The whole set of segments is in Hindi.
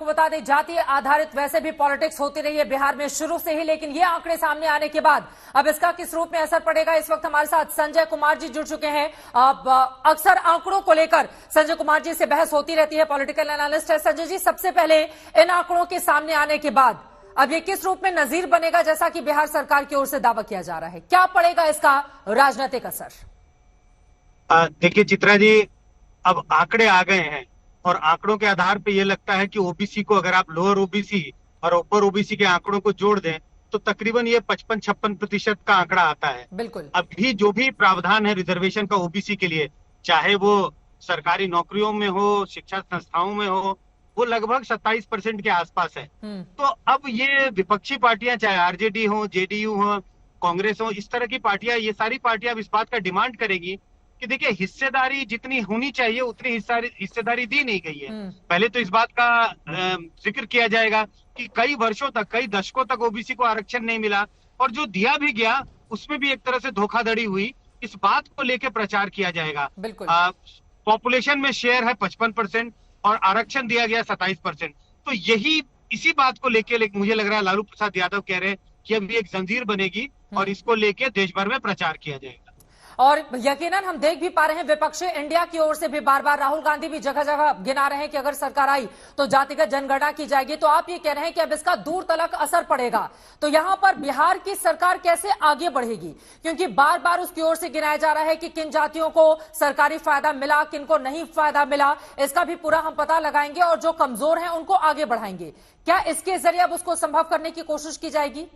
आपको बता दें, जाति आधारित वैसे भी पॉलिटिक्स होती रही है बिहार में शुरू से ही, लेकिन ये आंकड़े सामने आने के बाद अब इसका किस रूप में असर पड़ेगा। इस वक्त हमारे साथ संजय कुमार जी जुड़ चुके हैं। अब अक्सर आंकड़ों को लेकर संजय कुमार जी से बहस होती रहती है, पॉलिटिकल एनालिस्ट है। संजय जी, सबसे पहले इन आंकड़ों के सामने आने के बाद अब ये किस रूप में नजीर बनेगा, जैसा कि बिहार सरकार की ओर से दावा किया जा रहा है, क्या पड़ेगा इसका राजनीतिक असर? देखिए चित्रा जी, अब आंकड़े आ गए हैं और आंकड़ों के आधार पे ये लगता है कि ओबीसी को अगर आप लोअर ओबीसी और अपर ओबीसी के आंकड़ों को जोड़ दें तो तकरीबन ये 55-56% का आंकड़ा आता है। बिल्कुल। अभी जो भी प्रावधान है रिजर्वेशन का ओबीसी के लिए, चाहे वो सरकारी नौकरियों में हो, शिक्षा संस्थाओं में हो, वो लगभग 27% के आसपास है। तो अब ये विपक्षी पार्टियां, चाहे आरजेडी हो, जेडीयू हो, कांग्रेस हो, इस तरह की पार्टियां, ये सारी पार्टियां अब इस बात का डिमांड करेगी कि देखिए हिस्सेदारी जितनी होनी चाहिए उतनी हिस्सेदारी दी नहीं गई है। पहले तो इस बात का जिक्र किया जाएगा कि कई वर्षों तक, कई दशकों तक ओबीसी को आरक्षण नहीं मिला और जो दिया भी गया उसमें भी एक तरह से धोखाधड़ी हुई। इस बात को लेकर प्रचार किया जाएगा। पॉपुलेशन में शेयर है 55% और आरक्षण दिया गया 27%। तो यही इसी बात को लेके मुझे लग रहा है लालू प्रसाद यादव कह रहे हैं कि अब एक जंजीर बनेगी और इसको लेके देश भर में प्रचार किया जाएगा। और यकीनन हम देख भी पा रहे हैं विपक्षी इंडिया की ओर से भी बार बार राहुल गांधी भी जगह जगह गिना रहे हैं कि अगर सरकार आई तो जातिगत जनगणना की जाएगी। तो आप ये कह रहे हैं कि अब इसका दूर तलक असर पड़ेगा। तो यहां पर बिहार की सरकार कैसे आगे बढ़ेगी, क्योंकि बार बार उसकी ओर से गिनाया जा रहा है कि किन जातियों को सरकारी फायदा मिला, किन को नहीं फायदा मिला, इसका भी पूरा हम पता लगाएंगे और जो कमजोर हैं उनको आगे बढ़ाएंगे। क्या इसके जरिए अब उसको संभव करने की कोशिश की जाएगी?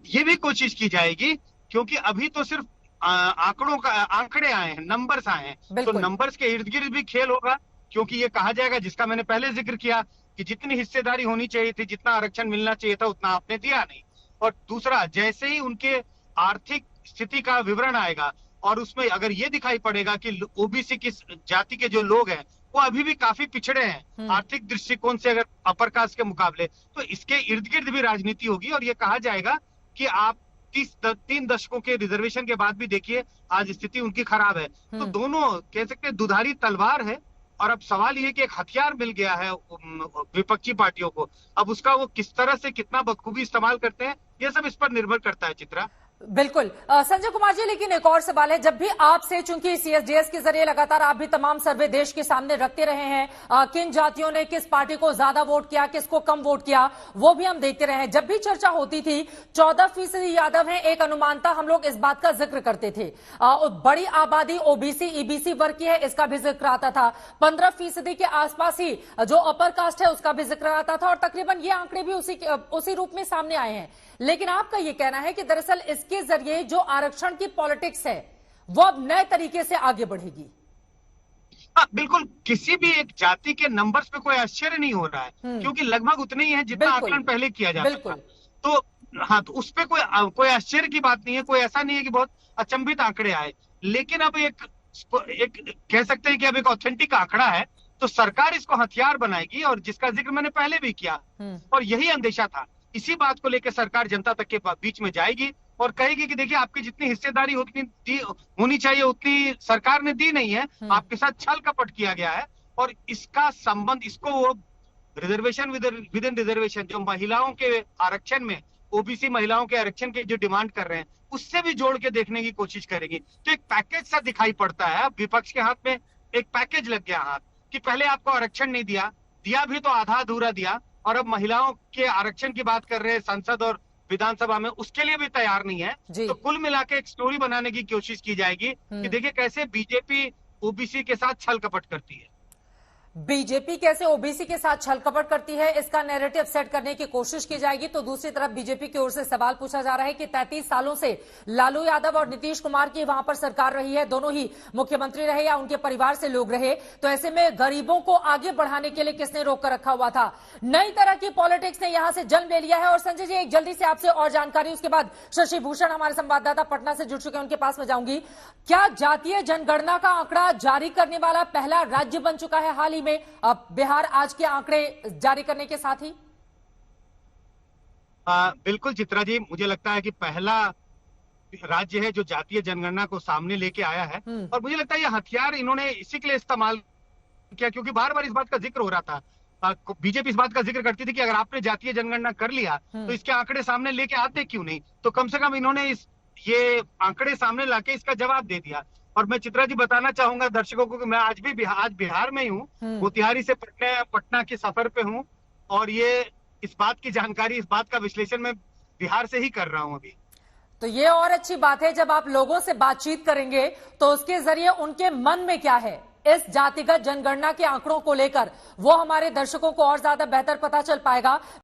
ये भी कोशिश की जाएगी, क्योंकि अभी तो सिर्फ आंकड़े आए हैं, नंबर्स आए हैं। तो नंबर्स के इर्द गिर्द भी खेल होगा, क्योंकि ये कहा जाएगा, जिसका मैंने पहले जिक्र किया कि जितनी हिस्सेदारी होनी चाहिए थी, जितना आरक्षण मिलना चाहिए था, उतना आपने दिया नहीं। और दूसरा, जैसे ही उनके आर्थिक स्थिति का विवरण आएगा और उसमें अगर ये दिखाई पड़ेगा कि ओबीसी की जाति के जो लोग हैं वो अभी भी काफी पिछड़े हैं आर्थिक दृष्टिकोण से अगर अपर कास्ट के मुकाबले, तो इसके इर्द गिर्द भी राजनीति होगी और ये कहा जाएगा कि आप 3 दशकों के रिजर्वेशन के बाद भी देखिए आज स्थिति उनकी खराब है। तो दोनों कह सकते हैं दुधारी तलवार है और अब सवाल ये कि एक हथियार मिल गया है विपक्षी पार्टियों को। अब उसका वो किस तरह से कितना बखूबी इस्तेमाल करते हैं, ये सब इस पर निर्भर करता है चित्रा। बिल्कुल संजय कुमार जी, लेकिन एक और सवाल है, जब भी आपसे, चूंकि सीएसडीएस के जरिए लगातार आप भी तमाम सर्वे देश के सामने रखते रहे हैं, किन जातियों ने किस पार्टी को ज्यादा वोट किया, किसको कम वोट किया, वो भी हम देखते रहे हैं। जब भी चर्चा होती थी 14% यादव हैं, एक अनुमानता हम लोग इस बात का जिक्र करते थे। बड़ी आबादी ओबीसी ईबीसी वर्ग की है, इसका भी जिक्र आता था। 15% के आसपास ही जो अपर कास्ट है उसका भी जिक्र आता था और तकरीबन ये आंकड़े भी उसी रूप में सामने आए हैं। लेकिन आपका ये कहना है कि दरअसल इसके जरिए जो आरक्षण की पॉलिटिक्स है वो अब नए तरीके से आगे बढ़ेगी। बिल्कुल, किसी भी एक जाति के नंबर्स पे कोई आश्चर्य नहीं हो रहा है, क्योंकि लगभग उतने ही है जितना आकलन पहले किया जाता था। तो हाँ, तो उस पे कोई आश्चर्य की बात नहीं है। कोई ऐसा नहीं है कि बहुत अचंभित आंकड़े आए, लेकिन अब एक कह सकते हैं कि अब एक ऑथेंटिक आंकड़ा है तो सरकार इसको हथियार बनाएगी और जिसका जिक्र मैंने पहले भी किया और यही अंदेशा था। इसी बात को लेकर सरकार जनता तक के बीच में जाएगी और कहेगी कि देखिए आपकी जितनी हिस्सेदारी होनी चाहिए उतनी सरकार ने दी नहीं है, आपके साथ छल कपट किया गया है। और इसका संबंध, इसको वो रिजर्वेशन विद इन रिजर्वेशन, जो महिलाओं के आरक्षण में, ओबीसी महिलाओं के आरक्षण के जो डिमांड कर रहे हैं, उससे भी जोड़ के देखने की कोशिश करेगी। तो एक पैकेज सा दिखाई पड़ता है। विपक्ष के हाथ में एक पैकेज लग गया हाथ कि पहले आपको आरक्षण नहीं दिया भी तो आधा अधूरा दिया, और अब महिलाओं के आरक्षण की बात कर रहे हैं संसद और विधानसभा में, उसके लिए भी तैयार नहीं है। तो कुल मिला के एक स्टोरी बनाने की कोशिश की जाएगी कि देखिए कैसे बीजेपी ओबीसी के साथ छल कपट करती है। बीजेपी कैसे ओबीसी के साथ छल कपट करती है, इसका नैरेटिव सेट करने की कोशिश की जाएगी। तो दूसरी तरफ बीजेपी की ओर से सवाल पूछा जा रहा है कि 33 सालों से लालू यादव और नीतीश कुमार की वहां पर सरकार रही है, दोनों ही मुख्यमंत्री रहे या उनके परिवार से लोग रहे, तो ऐसे में गरीबों को आगे बढ़ाने के लिए किसने रोक कर रखा हुआ था? नई तरह की पॉलिटिक्स ने यहां से जन्म ले लिया है। और संजय जी, एक जल्दी से आपसे और जानकारी, उसके बाद शशि भूषण हमारे संवाददाता पटना से जुड़ चुके हैं, उनके पास में जाऊंगी। क्या जातीय जनगणना का आंकड़ा जारी करने वाला पहला राज्य बन चुका है हाल ही में अब बिहार, आज के आंकड़े जारी करने के साथ ही? बिल्कुल चित्रा जी, मुझे लगता है कि पहला राज्य है जो जातीय जनगणना को सामने लेके आया है। और मुझे लगता है ये हथियार इन्होंने इसी के लिए इस्तेमाल किया, क्योंकि बार बार इस बात का जिक्र हो रहा था बीजेपी इस बात का जिक्र करती थी कि अगर आपने जातीय जनगणना कर लिया तो इसके आंकड़े सामने लेके आते क्यों नहीं। तो कम से कम इन्होंने ये आंकड़े सामने लाके इसका जवाब दे दिया। और मैं चित्रा जी बताना चाहूंगा दर्शकों को कि मैं आज बिहार में ही हूँ, मोतिहारी से पटना के सफर पे हूँ, और ये इस बात की जानकारी, इस बात का विश्लेषण मैं बिहार से ही कर रहा हूँ अभी। तो ये और अच्छी बात है, जब आप लोगों से बातचीत करेंगे तो उसके जरिए उनके मन में क्या है इस जातिगत जनगणना के आंकड़ों को लेकर, वो हमारे दर्शकों को और ज्यादा बेहतर पता चल पाएगा।